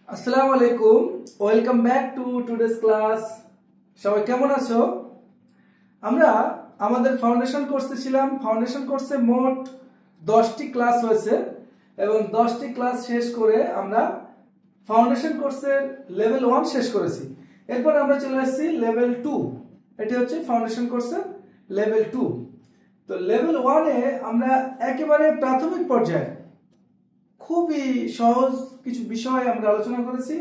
আসসালামু আলাইকুম, welcome back to today's class. সবাই কেমন আছো? আমরা আমাদের ফাউন্ডেশন কোর্সে ছিলাম। ফাউন্ডেশন কোর্সে মোট 10টি ক্লাস হয়েছে এবং 10টি ক্লাস শেষ করে আমরা ফাউন্ডেশন কোর্সের লেভেল 1 শেষ করেছি। এরপর আমরা চলে আসছি লেভেল 2। এটি হচ্ছে ফাউন্ডেশন কোর্সের লেভেল 2। তো লেভেল 1 এ আমরা একেবারে প্রাথমিক পর্যায়ে খুবই সহজ কিছু বিষয় আমরা আলোচনা করেছি।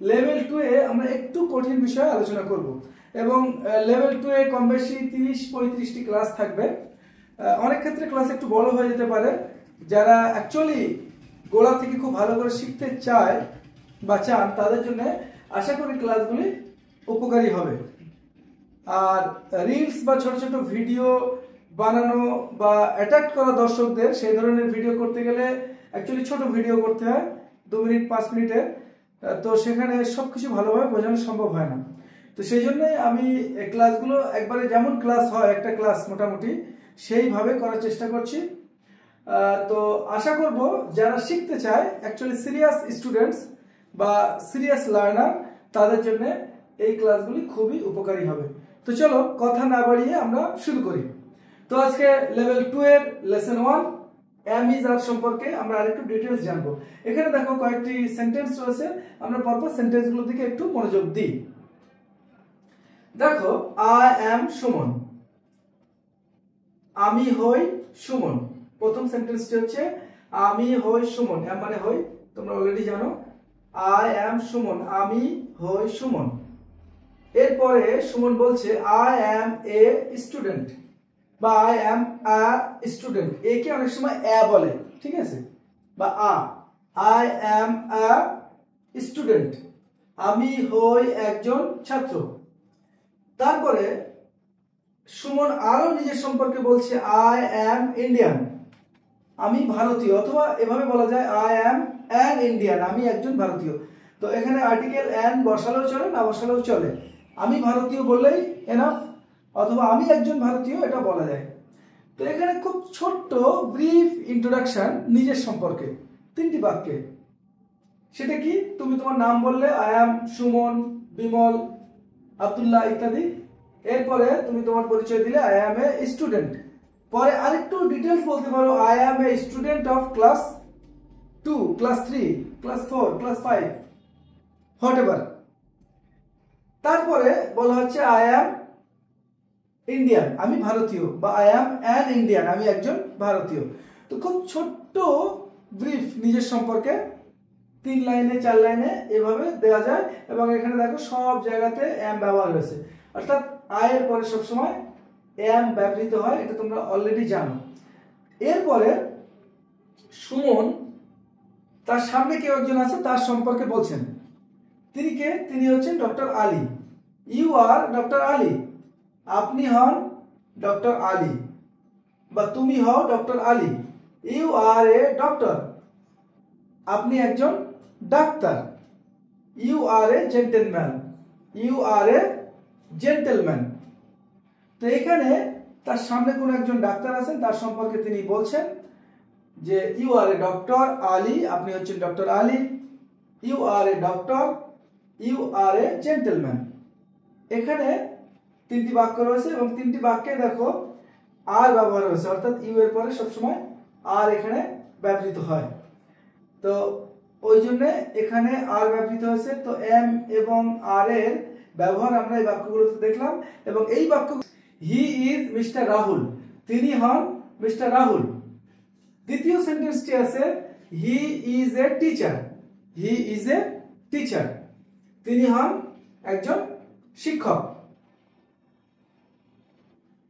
লেভেল 2 এ আমরা একটু কঠিন বিষয় আলোচনা করব এবং লেভেল 2 এ কম বেশি 30-35টি ক্লাস থাকবে। অনেক ক্ষেত্রে ক্লাস একটু বড় হয়ে যেতে পারে। যারা অ্যাকচুয়ালি গোড়া থেকে খুব ভালো করে শিখতে চায় বা চান তাদের জন্য আশা করি ক্লাসগুলি উপকারী হবে। আর রিলস বা ছোট ছোট ভিডিও বানানো বা অ্যাট্রাক্ট করা দর্শকদের সেই ধরনের ভিডিও করতে গেলে অ্যাকচুয়ালি ছোট ভিডিও করতে হয় 2 মিনিট 5 মিনিটের। তো সেখানে সবকিছু ভালোভাবে বোঝানো সম্ভব হয় না। তো সেই জন্যই আমি ক্লাসগুলো একবারে যেমন ক্লাস হয় একটা ক্লাস মোটামুটি সেইভাবে করার চেষ্টা করছি। তো আশা করব যারা শিখতে চায় অ্যাকচুয়ালি সিরিয়াস স্টুডেন্টস বা সিরিয়াস লার্নার তাদের জন্য এই ক্লাসগুলি খুবই উপকারী হবে। তো চলো কথা না বাড়িয়ে আমরা শুরু করি। তো আজকে লেভেল 2 এর লেসন 1 এম ইজ আর সম্পর্কে আমরা আরেকটু ডিটেইলস জানবো। এখানে দেখো কয়েকটি সেন্টেন্স রয়েছে, আমরা পরপর সেন্টেন্সগুলোর দিকে একটু মনোযোগ দিই। দেখো, আই অ্যাম সুমন, আমি হই সুমন। প্রথম সেন্টেন্সটি হচ্ছে আমি হই সুমন। এম মানে হই, তোমরা অলরেডি জানো। আই অ্যাম সুমন, আমি হই সুমন। এরপরে সুমন বলছে আই অ্যাম এ স্টুডেন্ট বা আই অ্যাম আ স্টুডেন্ট। একে অনেক সময় এ বলে, ঠিক আছে, বা আই অ্যাম আ স্টুডেন্ট, আমি হই একজন ছাত্র। তারপরে সুমন আরো নিজের সম্পর্কে বলছে আই অ্যাম ইন্ডিয়ান, আমি ভারতীয়, অথবা এভাবে বলা যায় আই অ্যাম অ্যান ইন্ডিয়ান, আমি একজন ভারতীয়। তো এখানে আর্টিকেল অ্যান বসালেও চলে, না বসালেও চলে। আমি ভারতীয় বললেই এনাফ, অথবা আমি একজন ভারতীয় এটা বলা যায়। তো এখানে খুব ছোট্ট ব্রিফ ইন্ট্রোডাকশন নিজের সম্পর্কে 3টি বাক্যে। সেটা কি? তুমি তোমার নাম বললে আই অ্যাম সুমন, বিমল, আব্দুল্লাহ ইত্যাদি। এরপরে তুমি তোমার পরিচয় দিলে আই অ্যাম এ স্টুডেন্ট। পরে আরেকটু ডিটেইলস বলতে পারো I am a student of class 2, class 3, class 4, class 5, whatever. তারপরে বলা হচ্ছে আই অ্যাম ইন্ডিয়ান, আমি ভারতীয়, বা আই অ্যাম অ্যান ইন্ডিয়ান, আমি একজন ভারতীয়। তো খুব ছোট্ট ব্রিফ নিজের সম্পর্কে 3 লাইনে 4 লাইনে এভাবে দেওয়া যায়। এবং এখানে দেখো সব জায়গাতে এম ব্যবহার হয়েছে, অর্থাৎ আই এর পরে সবসময় এম ব্যবহৃত হয়, এটা তোমরা অলরেডি জানো। এরপরে সুমন তার সামনে কেউ একজন আছে তার সম্পর্কে বলছেন। তিনি কে? তিনি হচ্ছেন doctor Ali. You are doctor Ali, আপনি হন ডক্টর আলী, বা তুমি হও doctor Ali. You are a doctor, আপনি একজন ডাক্তার। You are a gentleman, you are a gentleman. তো এখানে তার সামনে কোন একজন ডাক্তার আছেন, তার সম্পর্কে তিনি বলছেন যে you are a doctor Ali, আপনি হচ্ছেন doctor Ali. You are a doctor, you are a gentleman. এখানে 3টি বাক্য রয়েছে এবং 3টি বাক্যে দেখো আর ব্যবহার হয়েছে, অর্থাৎ ইউ এর পরে সবসময় আর এখানে ব্যবহৃত হয়। তো ওই জন্য এখানে আর ব্যবহৃত হয়েছে। তো এম এবং আর এর ব্যবহার আমরা এই বাক্যগুলোতে দেখলাম। এবং এই বাক্য হি ইজ মিস্টার রাহুল, তিনি হন মিস্টার রাহুল। দ্বিতীয় সেন্টেন্সটি আছে হি is a teacher, he is a teacher, তিনি হন একজন শিক্ষক।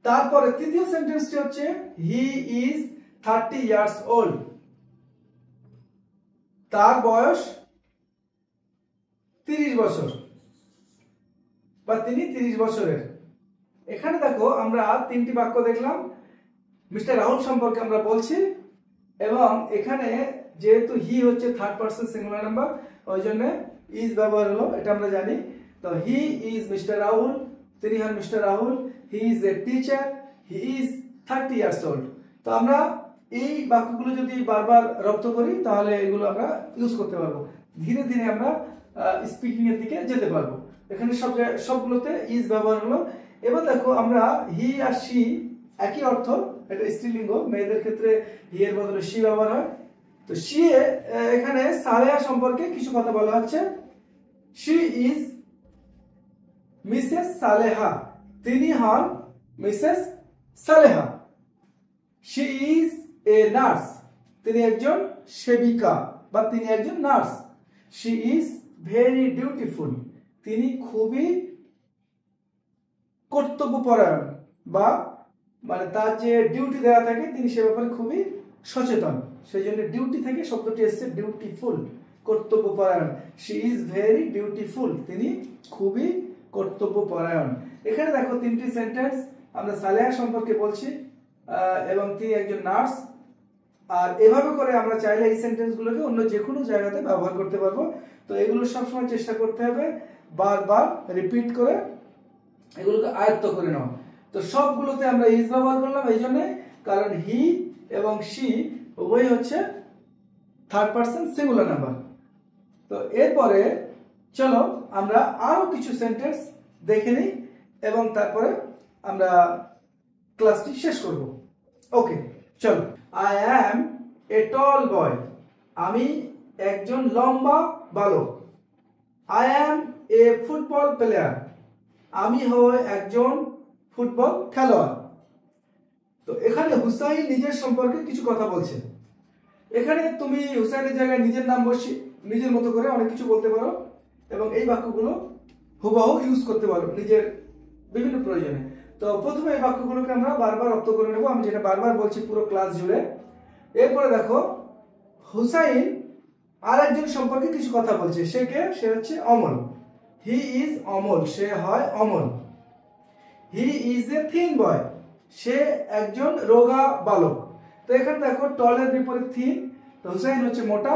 তারপরে তৃতীয় সেন্টেন্সটি হচ্ছে হি ইজ 30 ইয়ার্স ওল্ড, তার বয়স 30 বছর বা তিনি 30 বছরের। এখানে দেখো আমরা 3টি বাক্য দেখলাম। মিস্টার রাহুল সম্পর্কে আমরা বলছি এবং এখানে যেহেতু হি হচ্ছে 3rd পারসন সিঙ্গুলার নাম্বার, ওই জন্য ইজ ব্যবহার হলো, এটা আমরা জানি। তো হি ইজ মিস্টার রাহুল, তিনি হন mister Rahul. He is a teacher, he is 30 years old. তো আমরা এই বাক্যগুলো যদি বারবার রপ্ত করি তাহলে এগুলো আমরা ইউজ করতে পারবো, ধীরে ধীরে আমরা স্পিকিং এর দিকে যেতে পারবো। এখানে সবগুলোতে ইজ ব্যবহার হলো। এবার দেখো আমরা হি আর শি একই অর্থ, এটা স্ত্রীলিঙ্গ, মেয়েদের ক্ষেত্রে হি এর বদলে শি ব্যবহার হয়। তো শি এখানে সালেহা সম্পর্কে কিছু কথা বলা হচ্ছে। শি ইজ মিসেস সালেহা, তিনি হন Mrs Saleha. She is a nurse, তিনি একজন সেবিকা বা তিনি একজন nurse. She is very dutiful, তিনি খুবই কর্তব্যপরায়ণ বা মানে তার যে ডিউটি দেওয়া থাকে তিনি সে ব্যাপারে খুবই সচেতন, সেই জন্য ডিউটি থেকে শব্দটি এসছে ডিউটিফুল, কর্তব্যপরায়ণ। শি ইজ ভেরি ডিউটিফুল, তিনি খুবই কর্তব্যপরায়ণ। এখানে দেখো তিনটি সেন্টেন্স আমরা সালেহা সম্পর্কে বলছি এবং তিনি একজন নার্স। আর এভাবে করে আমরা চাইলে এই সেন্টেন্সগুলোকে অন্য যে কোনো জায়গাতে ব্যবহার করতে পারবো। তো এগুলো সবসময় চেষ্টা করতে হবে বারবার রিপিট করে এগুলোকে আয়ত্ত করে নেওয়া। তো সবগুলোতে আমরা ইজ ব্যবহার করলাম এই জন্য, কারণ হি এবং শি উভয়ই হচ্ছে থার্ড পারসন সিঙ্গুলার নাম্বার। তো এরপরে চলো আমরা আরো কিছু সেন্টেন্স দেখে নিই এবং তারপরে আমরা ক্লাসটি শেষ করব। ওকে, চলো। আই অ্যাম এ টল বয়, আমি একজন লম্বা বালক। I am A football player, আমি হই একজন ফুটবল খেলোয়াড়। তো এখানে হুসাইন নিজের সম্পর্কে কিছু কথা বলছে। এখানে তুমি হুসাইনের জায়গায় নিজের নাম বসিয়ে নিজের মতো করে অনেক কিছু বলতে পারো এবং এই বাক্যগুলো হুবহু ইউজ করতে পারো নিজের বিভিন্ন প্রয়োজনে। তো প্রথমে এই বাক্যগুলোকে আমরা বারবার রপ্ত করে নেব, আমি যেটা বারবার বলছি পুরো ক্লাস জুড়ে। এরপরে দেখো হুসাইন আর একজন সম্পর্কে কিছু কথা বলছে। সে কে? সে হচ্ছে অমল। হি ইজ অমল, সে হয় Amal. He is a thin boy, সে একজন রোগা বালক। তো এখানে দেখো টলের বিপরীত থিন, তো হুসাইন হচ্ছে মোটা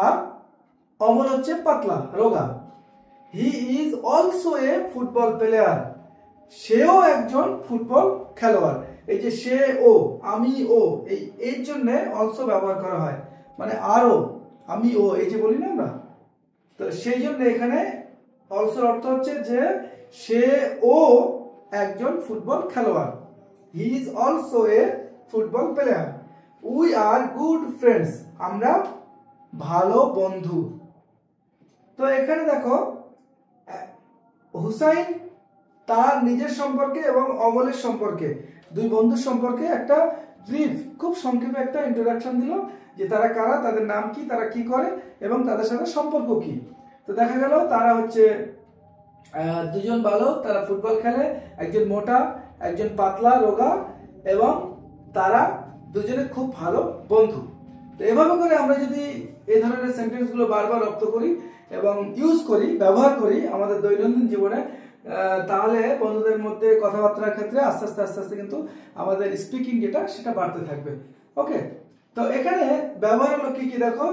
আর অমল হচ্ছে পাতলা রোগা। He is also a football player, সেও একজন ফুটবল খেলোয়াড়। এই যে সে ও, আমি ও, এই জন্য অলসো ব্যবহার করা হয়, মানে আরও, আমি ও, এই যে বলি না আমরা, তো সেই জন্য এখানে অলসোর অর্থ হচ্ছে যে সে ও একজন ফুটবল খেলোয়াড়। He is also a football player. We are good friends, আমরা ভালো বন্ধু। তো এখানে দেখো হুসাইন তার নিজের সম্পর্কে এবং অমলের সম্পর্কে, দুই বন্ধুর সম্পর্কে একটা ব্রিফ, খুব সংক্ষেপে একটা ইন্ট্রোডাকশন দিল যে তারা কারা, তাদের নাম কি, তারা কি করে এবং তাদের সাথে সম্পর্ক কি। তো দেখা গেল তারা হচ্ছে দুজন বালক, তারা ফুটবল খেলে, একজন মোটা একজন পাতলা রোগা এবং তারা দুজনে খুব ভালো বন্ধু। তো এভাবে করে আমরা যদি এই ধরনের সেন্টেন্সগুলো বারবার রপ্ত করি এবং ইউজ করি, ব্যবহার করি আমাদের দৈনন্দিন জীবনে, তাহলে বন্ধুদের মধ্যে কথাবার্তার ক্ষেত্রে আস্তে আস্তে আস্তে আস্তে কিন্তু আমাদের স্পিকিং যেটা সেটা বাড়তে থাকবে। ওকে, তো এখানে ব্যবহার হলো কি কি দেখো,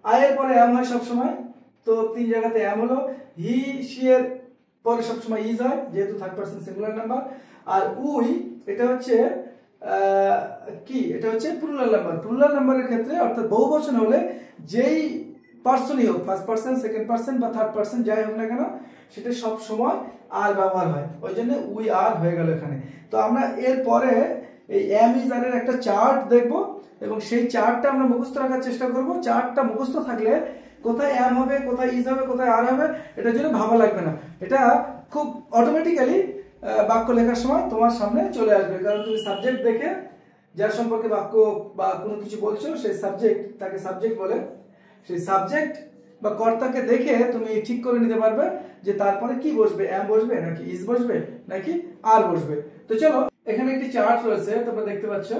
আয়ের পরে অ্যাম হয় সবসময়, তো তিন জায়গাতে অ্যাম হলো। হি শি এর পরে সবসময় ইজ হয় যেহেতু থার্ড পারসন সিঙ্গুলার নাম্বার। আর উই এটা হচ্ছে কি, এটা হচ্ছে প্লুরাল নাম্বার। প্লুরাল নাম্বারের ক্ষেত্রে অর্থাৎ বহুবচন হলে যেই পার্সনই হোক, ফার্স্ট পার্সন, সেকেন্ড পার্সন বা থার্ড পার্সন যাই হোক না কেন, সেটা সব সময় আর ব্যবহার হয়, ওই জন্য উই আর হয়ে গেল এখানে। তো আমরা এরপরে এই এম ইজ আর এর একটা চার্ট দেখব এবং সেই চার্টটা আমরা মুখস্থ রাখার চেষ্টা করব। চার্টটা মুখস্থ থাকলে কোথায় এম হবে, কোথায় ইজ হবে, কোথায় আর হবে, এটার জন্য ভাবা লাগবে না, এটা খুব অটোমেটিক্যালি বাক্য লেখার সময় তোমার সামনে চলে আসবে। কারণ তুমি সাবজেক্ট দেখে যার সম্পর্কে বাক্য বা কোনো কিছু বলছো, সেই সাবজেক্ট, তাকে সাবজেক্ট বলে, সেই সাবজেক্ট বা কর্তাকে দেখে তুমি ঠিক করে নিতে পারবে যে তারপরে কি বসবে, এম বসবে নাকি ইজ বসবে নাকি আর বসবে। তো চলো, এখানে একটি চার্ট রয়েছে তোমরা দেখতে পাচ্ছ।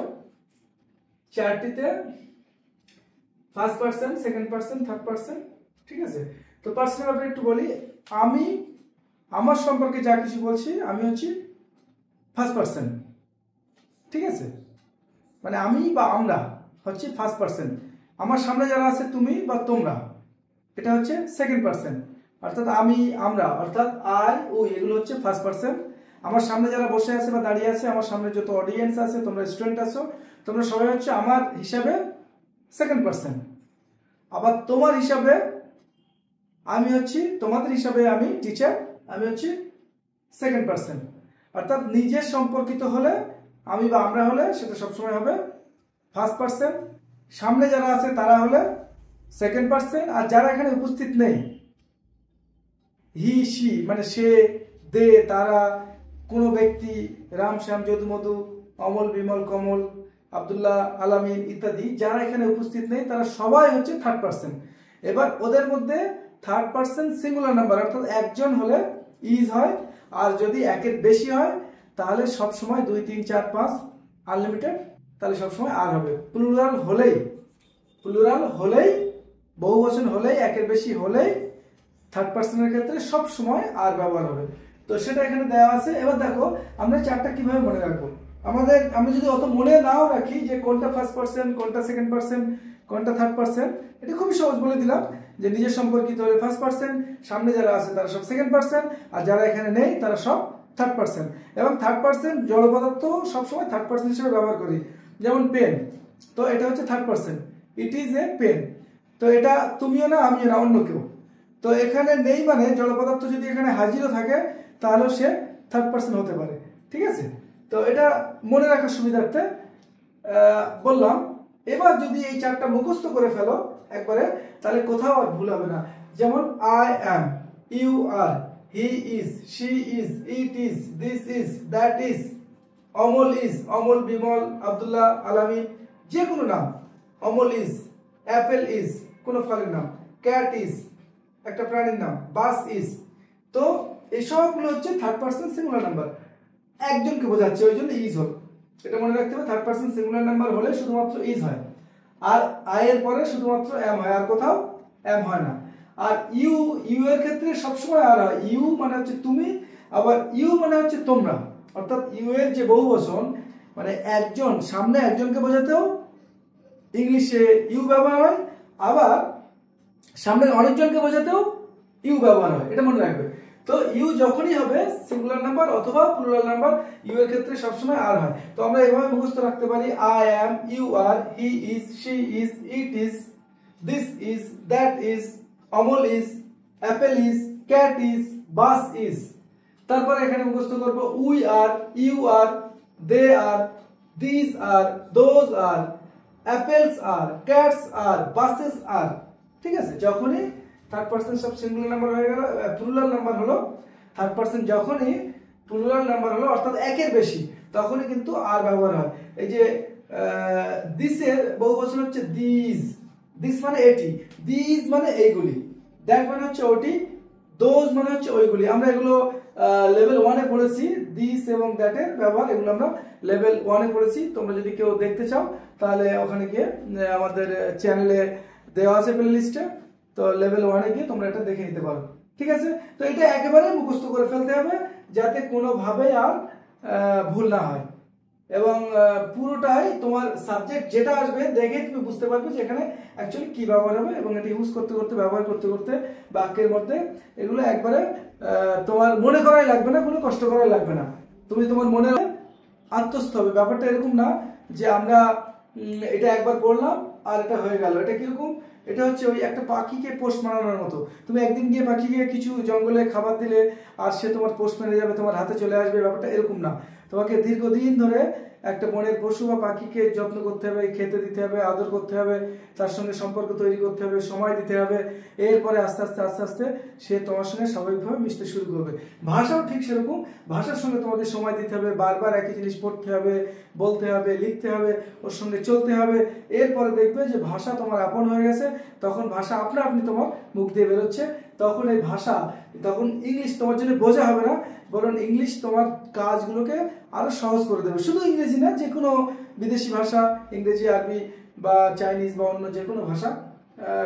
চার্টটিতে first person, second person, third person, ঠিক আছে। তো পার্সনের ব্যাপারে একটু বলি, আমি আমার সম্পর্কে যা কিছু বলছি আমি হচ্ছি ফার্স্ট পার্সন, ঠিক আছে, মানে আমি বা আমরা হচ্ছে ফার্স্ট পার্সন। আমার সামনে যারা আছে তুমি বা তোমরা, এটা হচ্ছে সেকেন্ড পার্সন, অর্থাৎ আমি, আমরা, অর্থাৎ আই, উই, এগুলো হচ্ছে ফার্স্ট পার্সন। আমার সামনে যারা বসে আছে বা দাঁড়িয়ে আছে, আমার সামনে যত অডিয়েন্স আছে, তোমরা স্টুডেন্ট আছো, তোমরা সবাই হচ্ছে আমার হিসাবে সেকেন্ড পার্সন, আবার তোমার হিসাবে আমি হচ্ছি, তোমাদের হিসাবে আমি টিচার, আমি হচ্ছি সেকেন্ড পার্সন। অর্থাৎ নিজের সম্পর্কিত হলে আমি বা আমরা হলে সেটা সবসময় হবে ফার্স্ট পার্সন, সামনে যারা আছে তারা হলে সেকেন্ড পার্সন, আর যারা এখানে উপস্থিত নেই হি সি মানে সে, দে, তারা, কোনো ব্যক্তি, রাম শ্যাম যদু মধু, অমল বিমল কমল, আব্দুল্লাহ আলামিন ইত্যাদি যারা এখানে উপস্থিত নেই তারা সবাই হচ্ছে থার্ড পার্সন। এবার ওদের মধ্যে থার্ড পার্সন সিঙ্গুলার নাম্বার, অর্থাৎ একজন হলে ইজ হয়, আর যদি একের বেশি হয় তাহলে সবসময় 2 3 4 5 আনলিমিটেড, তাহলে সবসময় আর হবে। প্লুরাল হলেই বহু বচন হলেই একের বেশি হলেই থার্ড পার্সনের ক্ষেত্রে সব সময় আর ব্যবহার হবে। তো সেটা এখানে দেওয়া আছে। এবার দেখো আমরা চারটা কিভাবে মনে রাখবো। আমরা যদি অত মনে নাও রাখি যে কোনটা ফার্স্ট পার্সন, কোনটা সেকেন্ড পার্সন, কোনটা থার্ড পার্সন, এটা খুবই সহজ বলে দিলাম যে নিজের সম্পর্কিত হলে ফার্স্ট পার্সন, সামনে যারা আছে তারা সব সেকেন্ড পার্সন, আর যারা এখানে নেই তারা সব থার্ড পার্সন। এবং থার্ড পার্সন জড় পদার্থ সবসময় থার্ড পার্সন হিসেবে ব্যবহার করি। যেমন পেন, তো এটা হচ্ছে third person, it is a pen. তো এটা তুমিও না আমিও না, অন্য কেউ। তো এখানে নেই মানে জড় পদার্থ যদি এখানে হাজিরও থাকে তাহলেও সে থার্ড পার্সন হতে পারে। ঠিক আছে, তো এটা মনে রাখার সুবিধার্থে বললাম। এবার যদি এই চারটা মুখস্থ করে ফেলো একবারে, তাহলে কোথাও আর ভুল হবে না। যেমন I am, you are, he is, she is, it is, this is, that is, Amal is, Amal Bimal Abdullah Alamin, যে কোনো নাম। অমল ইজ, অ্যাপেল ইজ কোনো ফলের নাম, ক্যাট ইজ একটা প্রাণীর নাম, বাস ইজ। তো এই সবগুলো হচ্ছে থার্ড পার্সন সিঙ্গুলার নাম্বার, একজনকে বোঝাচ্ছে ওই জন্য ইজ হল। এটা মনে রাখতে হবে, থার্ড পার্সন সিঙ্গুলার নাম্বার হলে শুধুমাত্র ইজ হয়, আর আই এর পরে শুধুমাত্র এম হয়, আর কোথাও এম হয় না। আর ইউ এর ক্ষেত্রে সবসময় আর হয়। ইউ মানে হচ্ছে তুমি, আবার ইউ মানে হচ্ছে তোমরা। অর্থাৎ ইউ এর যে বহুবচন মানে একজন, সামনে একজনকে বোঝাতেও ইংলিশে ইউ ব্যবহার হয়, আবার সামনে অনেকজনকে বোঝাতেও ইউ ব্যবহার হয়, এটা মনে রাখবে। তো ইউ যখনই হবে সিঙ্গুলার নাম্বার অথবা প্লুরাল নাম্বার, ইউ এর ক্ষেত্রে সবসময় আর হয়। তো আমরা এভাবে মুখস্থ রাখতে পারি, I am, you are, he is, she is, it is, this is, that is, Amal is, apple is, cat is, bus is. তারপরে এখানে মুখস্থ করব we are, you are, they are, this are, those are, apples are, cats are, buses are. ঠিক আছে, যখনই third person সব singular number হয়ে গেল, প্লুরাল নাম্বার হলো থার্ড পার্সন, যখনই প্লুরাল নাম্বার হলো অর্থাৎ একের বেশি, তখনই কিন্তু আর ব্যবহার হয়। এই যে দিসের বহুবচন হচ্ছে দিস, দিস মানে এটি, দিস মানে এইগুলি, দ্যাট মানে হচ্ছে ওটি, দোজ মানে হচ্ছে ওইগুলি। আমরা এগুলো লেভেল 1 এ পড়েছি, দিস এবং দ্যাটের ব্যবহার, এগুলো আমরা লেভেল 1 এ পড়েছি। তোমরা যদি কেউ দেখতে চাও তাহলে ওখানে গিয়ে আমাদের চ্যানেলে দেওয়া আছে প্লে লিস্টে, তো লেভেল 1 এ গিয়ে তোমরা এটা দেখে নিতে পারো। ঠিক আছে, তো এটা একেবারে মুখস্থ করে ফেলতে হবে যাতে কোনোভাবেই আর ভুল না হয়, এবং পুরোটাই তোমার সাবজেক্ট যেটা আসবে দেখে তুমি বুঝতে পারবে যে এখানে অ্যাকচুয়ালি কি ব্যবহার হবে, এবং এটা ইউজ করতে করতে, ব্যবহার করতে করতে বাক্যের মধ্যে এগুলো একবারে তোমার মনে করাই লাগবে না, কোনো কষ্ট করাই লাগবে না, তুমি তোমার মনে আত্মস্থ হবে। ব্যাপারটা এরকম না যে আমরা এটা একবার পড়লাম আর এটা হয়ে গেল। এটা কিরকম, এটা হচ্ছে ওই একটা পাখিকে পোষ মানানোর মতো। তুমি একদিন গিয়ে পাখিকে কিছু জঙ্গলে খাবার দিলে আর সে তোমার পোষ মেরে যাবে, তোমার হাতে চলে আসবে, ব্যাপারটা এরকম না। তোমাকে দীর্ঘদিন ধরে একটা বনের পশু বা পাখিকে যত্ন করতে হবে, খেতে দিতে হবে, আদর করতে হবে, তার সঙ্গে সম্পর্ক তৈরি করতে হবে, সময় দিতে হবে। এরপরে আস্তে আস্তে আস্তে আস্তে সে তোমার সঙ্গে স্বাভাবিকভাবে মিশতে শুরু করবে। ভাষাও ঠিক সেরকম, ভাষার সঙ্গে তোমাকে সময় দিতে হবে, বারবার একই জিনিস পড়তে হবে, বলতে হবে, লিখতে হবে, ওর সঙ্গে চলতে হবে। এরপরে দেখবে যে ভাষা তোমার আপন হয়ে গেছে, তখন ভাষা আপনা আপনি তোমার মুখ দিয়ে বেরোচ্ছে। তখন এই ভাষা, তখন ইংলিশ তোমার জন্য বোঝা হবে না, বরং ইংলিশ তোমার কাজগুলোকে আরো সহজ করে দেবে। শুধু ইংরেজি না, যে কোনো বিদেশি ভাষা, ইংরেজি, আরবি বা চাইনিজ বা অন্য যে কোনো ভাষা,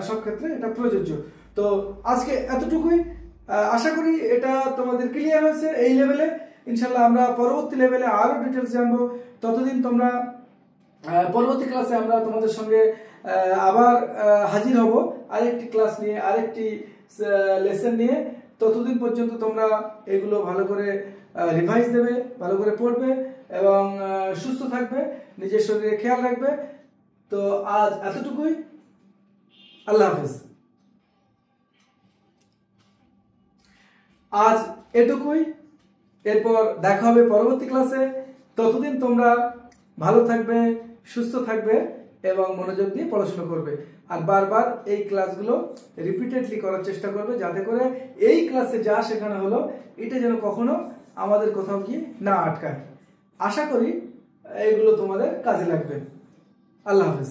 সব ক্ষেত্রে এটা প্রযোজ্য। তো আজকে এতটুকুই, আশা করি এটা তোমাদের ক্লিয়ার হয়েছে এই লেভেলে। ইনশাল্লাহ আমরা পরবর্তী লেভেলে আরো ডিটেলস জানবো। ততদিন তোমরা পরবর্তী ক্লাসে আমরা তোমাদের সঙ্গে আবার হাজির হব আরেকটি ক্লাস নিয়ে, আরেকটি লেসন নিয়ে। ততদিন পর্যন্ত তোমরা এগুলো ভালো করে রিভাইজ দেবে, ভালো করে পড়বে, এবং সুস্থ থাকবে, নিজের শরীরে খেয়াল রাখবে। তো আজ এতটুকুই, আল্লাহ হাফেজ। আজ এটুকুই, এরপর দেখা হবে পরবর্তী ক্লাসে। ততদিন তোমরা ভালো থাকবে, সুস্থ থাকবে এবং মনোযোগ দিয়ে পড়াশোনা করবে। আর বারবার এই ক্লাসগুলো রিপিটেডলি করার চেষ্টা করবে, যাতে করে এই ক্লাসে যা শেখানো হলো এটা যেন কখনো আমাদের কোথাও গিয়ে না আটকায়। আশা করি এইগুলো তোমাদের কাজে লাগবে। আল্লাহ হাফেজ।